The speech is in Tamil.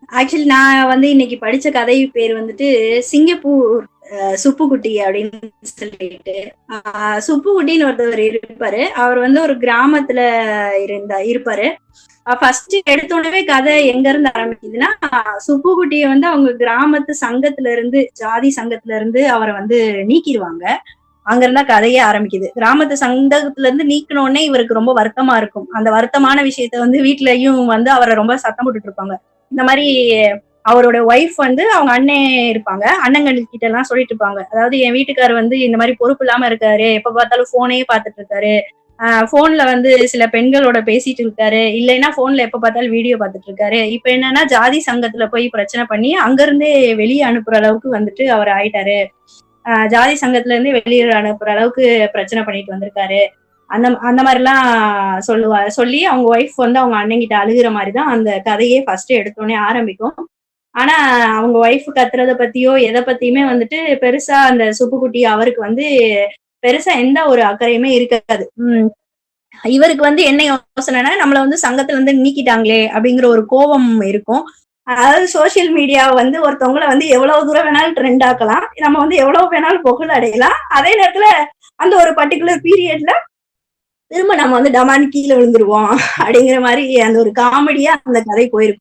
ஆக்சுவலி நான் வந்து இன்னைக்கு படிச்ச கதை பேர் வந்துட்டு சிங்கப்பூர் சுப்புக்குட்டி அப்படின்னு சொல்லிட்டு. சுப்புக்குட்டின்னு ஒருத்தவர் இருப்பாரு. அவர் வந்து ஒரு கிராமத்துல இருப்பாரு. ஃபர்ஸ்ட் எடுத்தோடனே கதை எங்க இருந்து ஆரம்பிக்குதுன்னா, சுப்புக்குட்டிய வந்து அவங்க கிராமத்து சங்கத்துல இருந்து, ஜாதி சங்கத்துல இருந்து அவரை வந்து நீக்கிடுவாங்க. அங்க இருந்தா கதையே ஆரம்பிக்குது. கிராமத்து சங்கத்துல இருந்து நீக்கின உடனே இவருக்கு ரொம்ப வருத்தமா இருக்கும். அந்த வருத்தமான விஷயத்த வந்து வீட்லயும் வந்து அவரை ரொம்ப சத்தம் போட்டுட்டு இருப்பாங்க. இந்த மாதிரி அவரோட ஒய்ஃப் வந்து அவங்க அண்ணன் இருப்பாங்க. அண்ணங்கள் கிட்ட எல்லாம் சொல்லிட்டு இருப்பாங்க. அதாவது என் வீட்டுக்காரர் வந்து இந்த மாதிரி பொறுப்பு இல்லாம இருக்காரு. எப்ப பார்த்தாலும் போனே பார்த்துட்டு இருக்காரு. போன்ல வந்து சில பெண்களோட பேசிட்டு இருக்காரு. இல்லைன்னா போன்ல எப்ப பார்த்தாலும் வீடியோ பார்த்துட்டு இருக்காரு. இப்ப என்னன்னா ஜாதி சங்கத்துல போய் பிரச்சனை பண்ணி அங்க இருந்தே வெளியே அனுப்புற அளவுக்கு வந்துட்டு அவர் ஆயிட்டாரு. ஜாதி சங்கத்துல இருந்து வெளியே அனுப்புற அளவுக்கு பிரச்சனை பண்ணிட்டு வந்திருக்காரு. அந்த அந்த மாதிரி எல்லாம் சொல்லி அவங்க ஒய்ஃப் வந்து அவங்க அண்ணன் கிட்ட அழுகுற மாதிரிதான் அந்த கதையே ஃபர்ஸ்ட் எடுத்தோடனே ஆரம்பிக்கும். ஆனா அவங்க ஒய்ஃப் கத்துறத பத்தியோ எதை பத்தியுமே வந்துட்டு பெருசா அந்த சுப்புக்குட்டி அவருக்கு வந்து பெருசா எந்த ஒரு அக்கறையுமே இருக்காது. இவருக்கு வந்து என்ன யோசனைனா, நம்மள வந்து சங்கத்துல இருந்து நீக்கிட்டாங்களே அப்படிங்கிற ஒரு கோபம் இருக்கும். அதாவது சோசியல் மீடியா வந்து ஒருத்தவங்கள வந்து எவ்வளவு தூரம் வேணாலும் ட்ரெண்ட் ஆக்கலாம். நம்ம வந்து எவ்வளவு வேணாலும் புகழ் அடையலாம். அதே நேரத்துல அந்த ஒரு பர்டிகுலர் பீரியட்ல திரும்ப நம்ம வந்து டமான் கீழே விழுந்துருவோம் அப்படிங்கிற மாதிரி அந்த ஒரு காமெடியா அந்த கதை போயிருக்கும்.